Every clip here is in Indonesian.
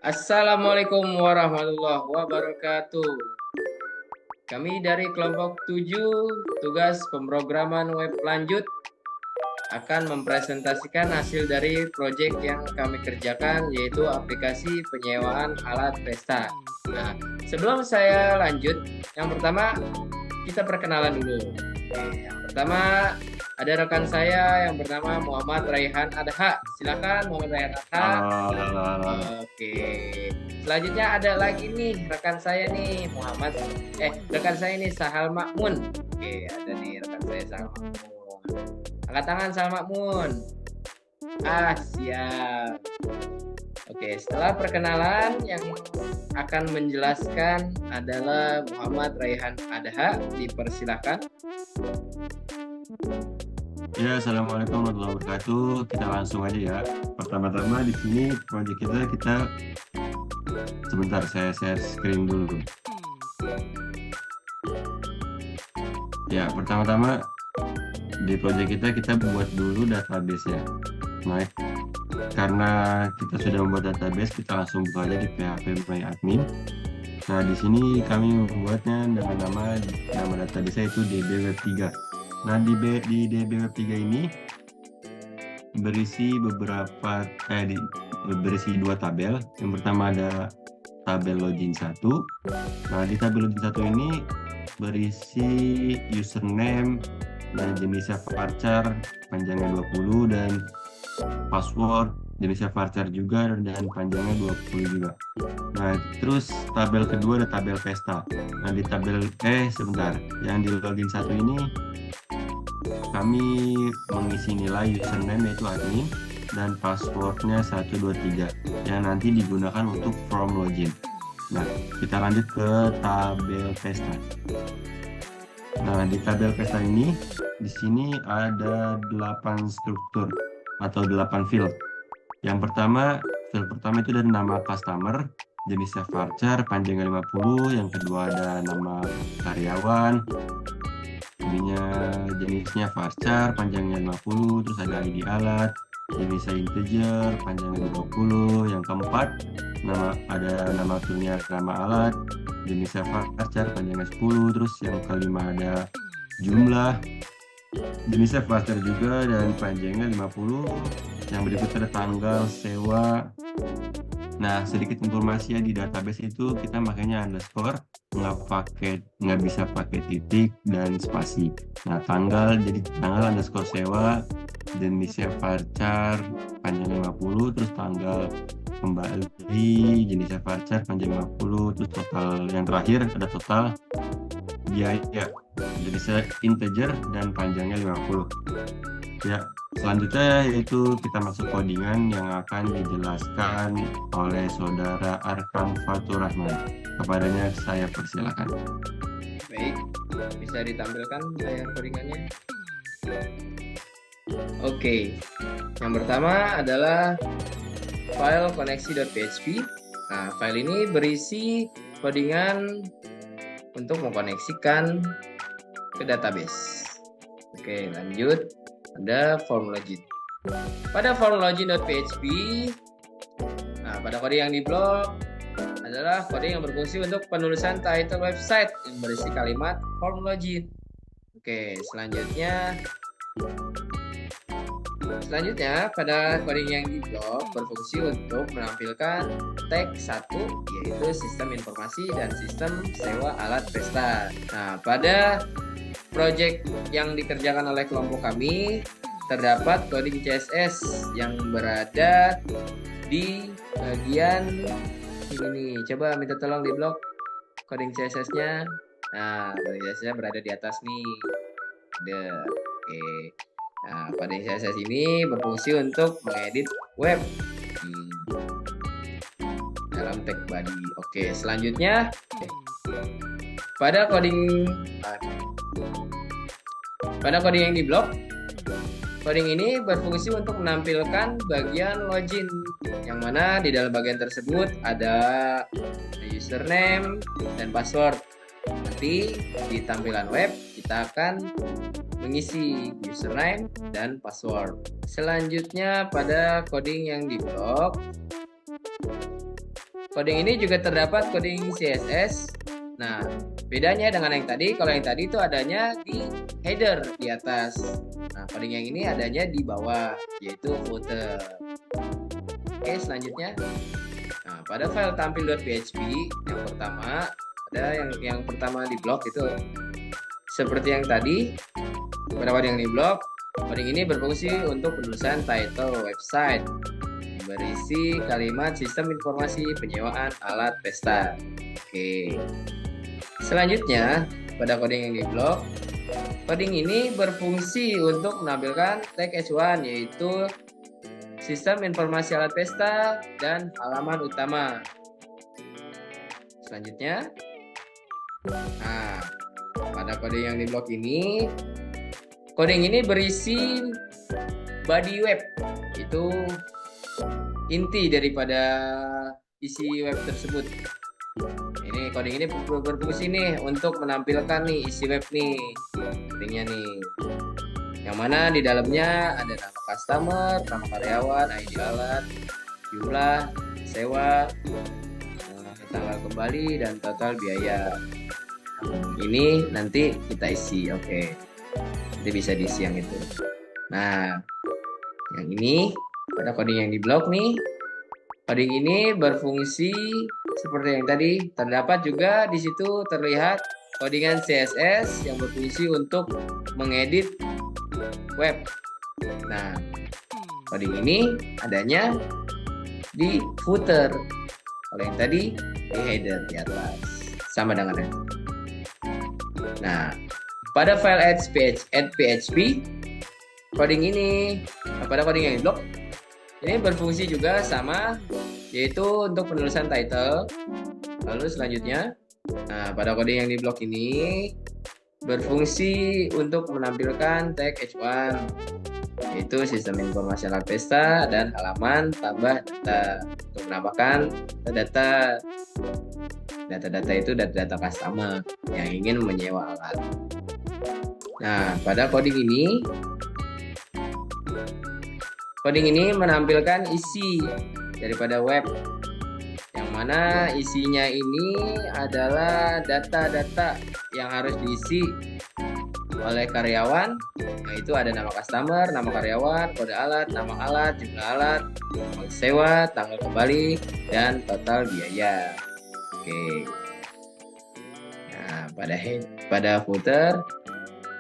Assalamualaikum warahmatullahi wabarakatuh. Kami dari kelompok 7 tugas pemrograman web lanjut akan mempresentasikan hasil dari proyek yang kami kerjakan, yaitu aplikasi penyewaan alat pesta. Nah, sebelum saya lanjut, yang pertama kita perkenalan dulu. Yang pertama ada rekan saya yang bernama Muhammad Raihan Adha. Silakan Muhammad Raihan Adha. Halo, halo, halo. Oke. Selanjutnya ada lagi nih rekan saya nih rekan saya nih Sahal Makmun. Oke, ada nih rekan saya Sahal Makmun. Angkat tangan Sahal Makmun. Siap. Oke, setelah perkenalan yang akan menjelaskan adalah Muhammad Raihan Adha. Dipersilakan. Ya, assalamualaikum warahmatullahi wabarakatuh. Kita langsung aja ya. Pertama-tama di sini proyek kita sebentar saya share screen dulu. Ya, pertama-tama di proyek kita buat dulu database ya. Nah, karena kita sudah membuat database, kita langsung buka aja di PHP My Admin. Nah, di sini kami membuatnya dengan nama database itu DB-Web3. Nah, di DB-Web3 ini berisi berisi dua tabel. Yang pertama ada tabel login 1. Nah, di tabel login 1 ini berisi username dan jenisnya varchar panjangnya 20 dan password jenisnya varchar juga dan panjangnya 20 juga. Nah, terus tabel kedua ada tabel pesta. Nah, di yang di login 1 ini kami mengisi nilai username yaitu admin dan passwordnya 123 yang nanti digunakan untuk form login. Nah, kita lanjut ke tabel pesta. Nah, di tabel pesta ini di sini ada 8 struktur atau 8 field. Field pertama itu ada nama customer, jenisnya varchar, panjangnya 50. Yang kedua ada nama karyawan, jenisnya varchar, panjangnya 50. Terus ada ID alat, jenisnya integer, panjangnya 20. Yang keempat ada nama toolnya, nama alat, jenisnya varchar, panjangnya 10. Terus yang kelima ada jumlah, jenisnya varchar juga dan panjangnya 50. Yang berikutnya ada tanggal sewa. Nah, sedikit informasi ya, di database itu kita makanya underscore, nggak bisa pakai titik dan spasi. Nah, jadi tanggal underscore sewa, jenisnya varchar, panjangnya 50, terus tanggal kembali, jenisnya varchar, panjang 50, terus total. Yang terakhir ada total biaya, jenisnya integer dan panjangnya 50. Ya, selanjutnya yaitu kita masuk codingan yang akan dijelaskan oleh saudara Arkam Fatur Rahman. Kepadanya saya persilakan. Baik, bisa ditampilkan layar codingannya. Oke, yang pertama adalah file koneksi.php. Nah, file ini berisi codingan untuk mengkoneksikan ke database. Oke, lanjut. Ada form login. Pada form login.php, nah, pada kode yang di blok adalah kode yang berfungsi untuk penulisan title website yang berisi kalimat form login. Oke, selanjutnya pada coding yang di blok berfungsi untuk menampilkan tag 1, yaitu sistem informasi dan sistem sewa alat pesta. Nah, pada project yang dikerjakan oleh kelompok kami terdapat coding CSS yang berada di bagian ini nih. Coba minta tolong di blok coding CSS-nya. Nah, coding CSS-nya berada di atas nih. Oke. Nah, coding CSS ini berfungsi untuk mengedit web dalam tag body. Oke, selanjutnya pada coding yang di blok, coding ini berfungsi untuk menampilkan bagian login, yang mana di dalam bagian tersebut ada username dan password. Nanti di tampilan web kita akan mengisi username dan password. Selanjutnya pada coding yang di blok, coding ini juga terdapat coding CSS. Nah, bedanya dengan yang tadi, kalau yang tadi itu adanya di header di atas. Nah, coding yang ini adanya di bawah, yaitu footer. Oke, selanjutnya. Nah, pada file tampil.php yang pertama, ada yang pertama di blok itu seperti yang tadi. Pada coding yang di blok, coding ini berfungsi untuk penulisan title website, berisi kalimat sistem informasi penyewaan alat pesta. Oke. Selanjutnya, pada coding yang di blok, coding ini berfungsi untuk menampilkan tag H1, yaitu sistem informasi alat pesta dan halaman utama. Selanjutnya, nah, pada coding yang di blok ini, coding ini berisi body web, itu inti daripada isi web tersebut. Ini coding ini berfungsi nih untuk menampilkan nih isi web nih, codingnya nih. Yang mana di dalamnya ada nama customer, nama karyawan, ID alat, jumlah, sewa, tanggal kembali, dan total biaya. Ini nanti kita isi, oke. Nanti bisa diisi yang itu. Nah, yang ini pada coding yang di blok nih. Coding ini berfungsi seperti yang tadi. Terdapat juga di situ terlihat codingan CSS yang berfungsi untuk mengedit web. Nah, coding ini adanya di footer. Kalau yang tadi di header di atas. Sama dengan yang tadi. Nah, pada file add.php, coding ini pada coding yang di blok ini berfungsi juga sama, yaitu untuk penulisan title. Lalu selanjutnya, nah, pada coding yang di blok ini berfungsi untuk menampilkan tag H1, yaitu sistem informasi alat pesta dan halaman tambah data, untuk menambahkan data. Data-data itu data-data customer yang ingin menyewa alat. Nah, pada coding ini menampilkan isi daripada web, yang mana isinya ini adalah data-data yang harus diisi oleh karyawan, yaitu ada nama customer, nama karyawan, kode alat, nama alat, jumlah alat, tanggal sewa, tanggal kembali, dan total biaya. Oke. Nah, pada footer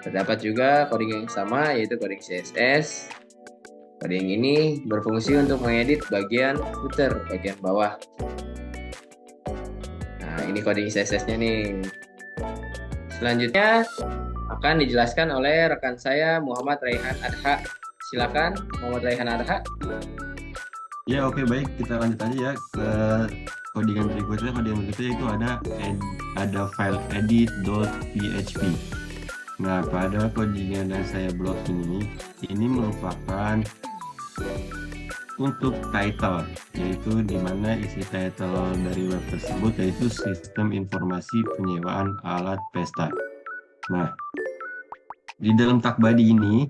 terdapat juga coding yang sama, yaitu coding CSS. Coding ini berfungsi untuk mengedit bagian footer, bagian bawah. Nah, ini coding CSS-nya nih. Selanjutnya akan dijelaskan oleh rekan saya Muhammad Raihan Adha. Silakan Muhammad Raihan Adha. Ya, oke, baik, kita lanjut aja ya ke codingan berikutnya. Codingan berikutnya itu ada file edit.php. Nah, pada codingan yang saya blok ini merupakan untuk title, yaitu di mana isi title dari web tersebut yaitu sistem informasi penyewaan alat pesta. Nah, di dalam tag body ini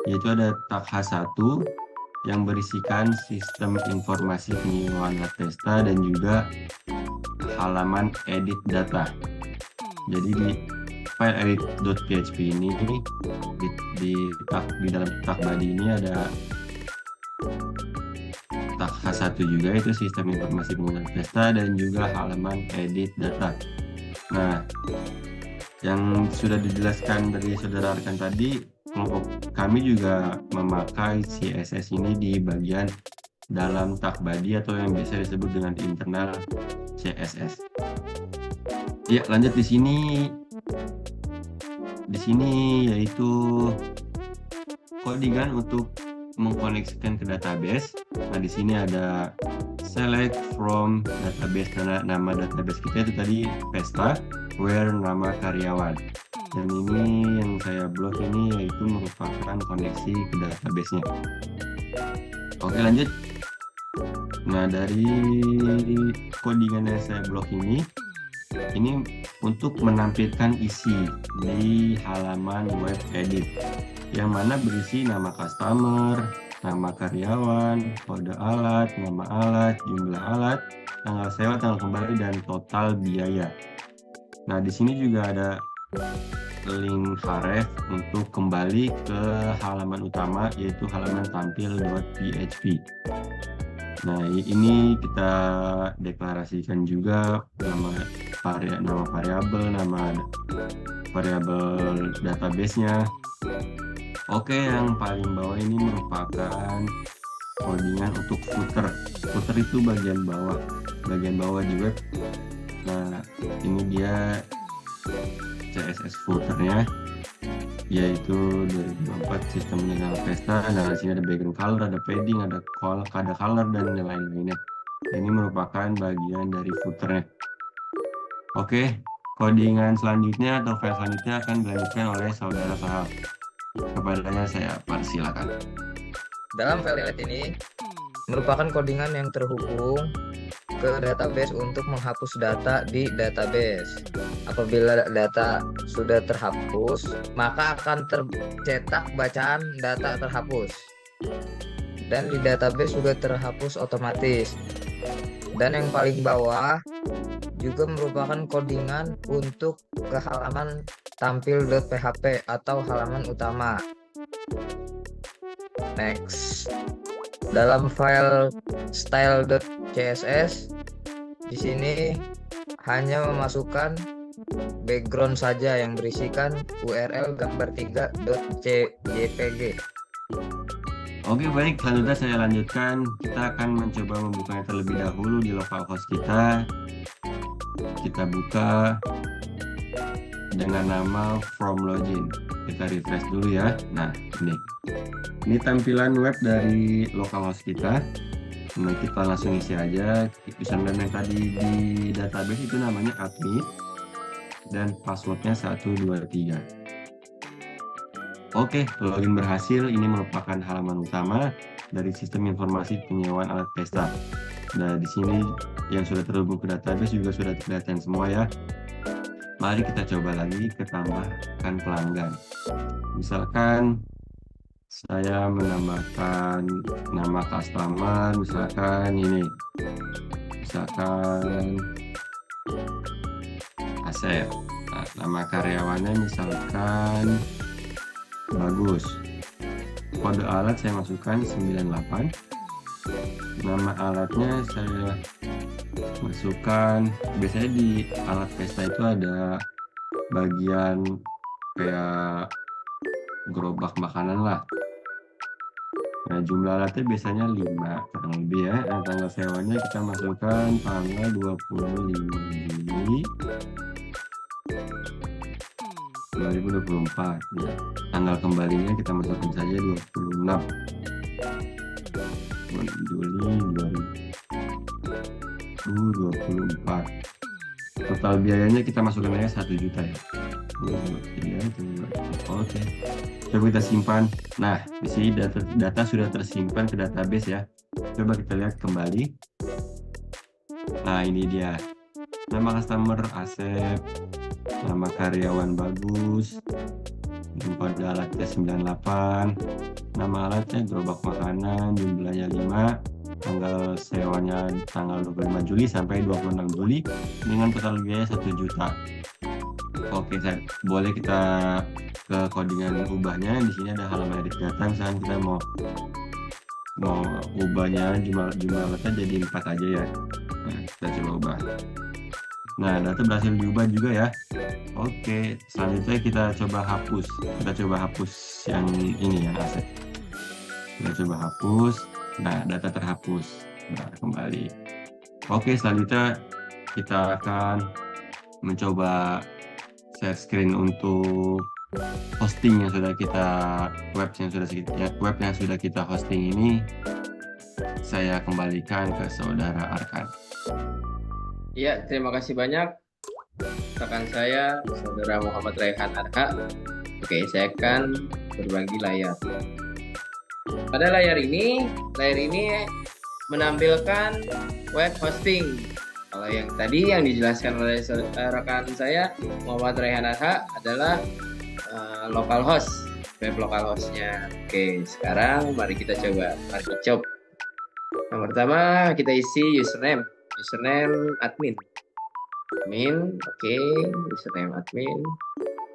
yaitu ada tag H1 yang berisikan sistem informasi penyewaan alat pesta dan juga halaman edit data. Jadi di file edit.php ini di dalam tag body ini ada tag H1 juga, itu sistem informasi penyewaan alat pesta dan juga halaman edit data. Nah, yang sudah dijelaskan dari saudara rekan tadi, kelompok kami juga memakai CSS ini di bagian dalam tag body atau yang biasa disebut dengan internal CSS. Ya, lanjut di sini yaitu codingan untuk mengkoneksikan ke database. Nah, di sini ada select from database, nama database kita itu tadi pesta, where nama karyawan. Dan ini yang saya blok ini yaitu merupakan koneksi ke database-nya. Oke, lanjut. Nah, dari codingan yang saya blok ini untuk menampilkan isi di halaman web edit, yang mana berisi nama customer, nama karyawan, kode alat, nama alat, jumlah alat, tanggal sewa, tanggal kembali, dan total biaya. Nah, di sini juga ada link href untuk kembali ke halaman utama, yaitu halaman tampil.php. Nah, ini kita deklarasikan juga nama variabel, nama variabel database-nya. Oke, yang paling bawah ini merupakan codingan untuk footer. Footer itu bagian bawah di web. Nah, ini dia CSS footernya, yaitu 2024 sistem mengenal pesta. Nah, di sini ada background color, ada padding, ada color, dan lain-lainnya. Ini merupakan bagian dari footernya. Oke, codingan selanjutnya atau file selanjutnya akan dilanjutkan oleh saudara Sahab. Kepadanya saya persilakan. Dalam file ini merupakan codingan yang terhubung ke database untuk menghapus data di database. Apabila data sudah terhapus, maka akan tercetak bacaan data terhapus. Dan di database sudah terhapus otomatis. Dan yang paling bawah juga merupakan codingan untuk ke halaman tampil.php atau halaman utama. Next, dalam file style.css di sini hanya memasukkan background saja yang berisikan URL gambar3.jpg. Oke, baik, selanjutnya saya lanjutkan. Kita akan mencoba membukanya terlebih dahulu di localhost kita. Kita buka dengan nama from login. Kita refresh dulu ya. Nah, ini tampilan web dari localhost kita. Nah, kita langsung isi aja. Username yang tadi di database itu namanya admin dan passwordnya 123. Oke, login berhasil. Ini merupakan halaman utama dari sistem informasi penyewaan alat pesta. Nah, di sini yang sudah terhubung ke database juga sudah kelihatan semua ya. Mari kita coba lagi ke tambahkan pelanggan. Misalkan saya menambahkan nama customer, misalkan ini. Misalkan Asep. Nah, nama karyawannya misalkan Bagus. Kode alat saya masukkan 98. Nama alatnya saya masukkan, biasanya di alat pesta itu ada bagian kayak gerobak makanan lah. Nah, jumlah alatnya biasanya 5 kurang lebih ya. Nah, tanggal sewanya kita masukkan tanggal 25 Juli 2024 ya. Tanggal kembalinya kita masukkan saja 26 Juli 2024. Total biayanya kita masukkan aja 1 juta ya. Oke, coba kita simpan. Nah, di sini data sudah tersimpan ke database ya. Coba kita lihat kembali. Nah, ini dia. Nama customer Asep, nama karyawan Bagus, kode alatnya 98, nama alatnya gerobak makanan, jumlahnya 5, tanggal sewanya tanggal 25 Juli sampai 26 Juli dengan total biaya 1 juta. Oke, boleh kita ke codingan ubahnya. Di sini ada halaman edit data. Misalnya kita mau ubahnya jumlah alatnya jadi 4 aja ya. Nah, kita coba ubah. Nah, data berhasil diubah juga ya. Oke, selanjutnya kita coba hapus. Kita coba hapus yang ini ya, aset. Kita coba hapus. Nah, data terhapus. Nah, kembali. Oke, selanjutnya kita akan mencoba share screen untuk hosting yang sudah kita web yang sudah kita hosting ini. Saya kembalikan ke saudara Arkan. Ya, terima kasih banyak rekan saya, saudara Muhammad Raihan Arha. Oke, saya akan berbagi layar. Pada layar ini menampilkan web hosting. Kalau yang tadi yang dijelaskan oleh rekan saya Muhammad Raihan Arha adalah localhost. web localhost-nya. Oke, sekarang mari kita coba. Mari kita coba. Yang pertama kita isi username admin. Oke, username admin.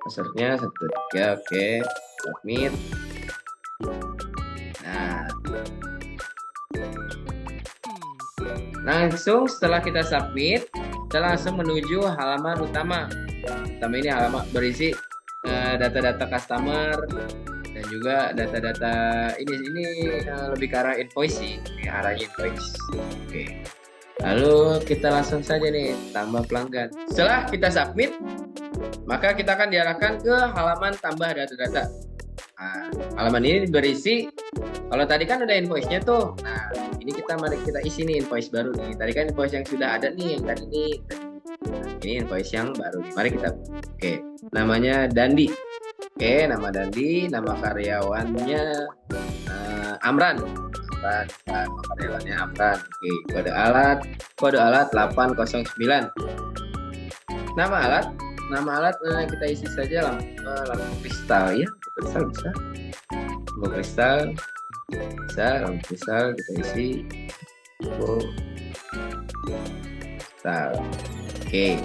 Passwordnya 13, oke, submit. Nah, langsung setelah kita submit, kita langsung menuju halaman utama. Utama ini halaman berisi data-data customer dan juga data-data ini lebih ke arah invoice sih, arahnya invoice. Oke. Lalu kita langsung saja nih tambah pelanggan. Setelah kita submit, maka kita akan diarahkan ke halaman tambah data-data. Nah, halaman ini berisi, kalau tadi kan udah invoice-nya tuh. Nah, ini mari kita isi nih invoice baru nih. Tadi kan invoice yang sudah ada nih, yang tadi nih. Ini invoice yang baru nih. Mari kita, oke, namanya Dandi. Oke, nama Dandi, nama karyawannya Amran. Nama karyawannya Amran. Oke, kode alat 809. Nama alat kita isi saja lampu kristal ya. Lampu kristal bisa, lampu kristal kita isi lampu kristal. Oke,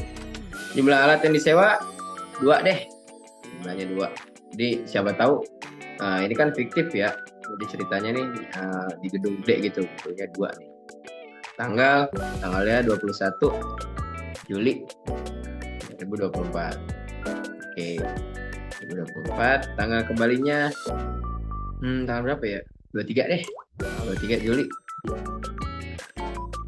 jumlah alat yang disewa 2 deh, jumlahnya 2. Jadi siapa tahu ini kan fiktif ya, jadi ceritanya nih di gedung gede gitu, bentuknya 2 nih. Tanggalnya 21 Juli 2024. Oke, 2024. Tanggal kembalinya tanggal berapa ya? 23 deh. 23 Juli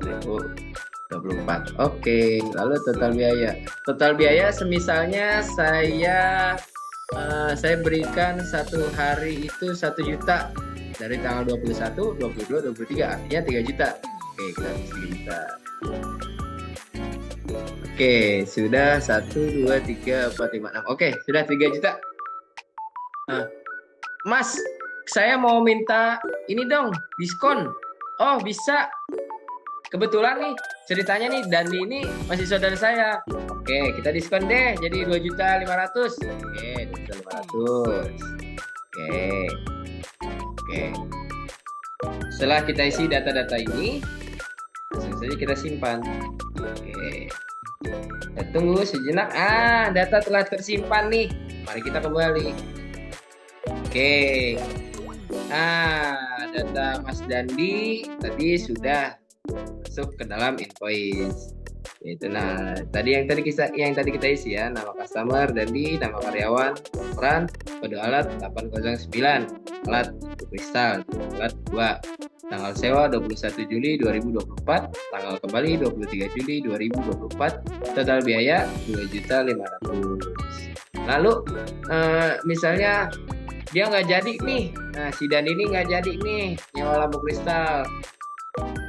2024. Oke, lalu total biaya. Total biaya semisalnya saya berikan satu hari itu 1 juta dari tanggal 21, 22, 23, artinya 3 juta. Oke, kita 3 juta. Oke, sudah 1, 2, 3, 4, 5, 6. Oke, sudah 3 juta. Nah, Mas, saya mau minta ini dong, diskon. Oh, bisa. Kebetulan nih, ceritanya nih, Dandi ini masih saudara saya. Oke, kita diskon deh, jadi 2.500.000. Oke, 2.500.000. Oke. Setelah kita isi data-data ini, langsung saja kita simpan. Oke. Kita tunggu sejenak. Data telah tersimpan nih. Mari kita kembali. Oke. Data Mas Dandi tadi sudah masuk ke dalam invoice. Itu tadi kita isi ya, nama customer Dandi, nama karyawan Amran, kode alat 809, alat kristal, alat 2. Tanggal sewa 21 Juli 2024, tanggal kembali 23 Juli 2024, total biaya 2.500.000. Lalu misalnya dia nggak jadi nih, si Dandi ini nggak jadi nih nyewa lampu kristal.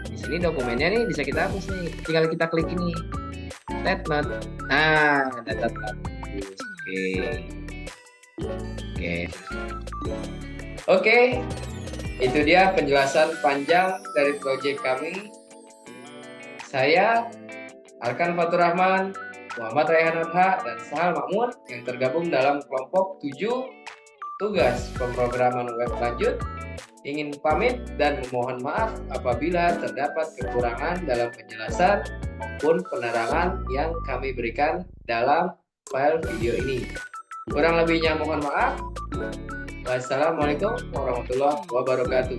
Di sini dokumennya nih bisa kita hapus nih, tinggal kita klik ini, statement. Data telah terhapus. Oke. Itu dia penjelasan panjang dari proyek kami. Saya Arkan Fatur Rahman, Muhammad Raihan Nurha, dan Sahal Makmun yang tergabung dalam kelompok 7 tugas pemrograman web lanjut ingin pamit dan memohon maaf apabila terdapat kekurangan dalam penjelasan maupun penerangan yang kami berikan dalam file video ini. Kurang lebihnya mohon maaf. Wassalamualaikum warahmatullahi wabarakatuh.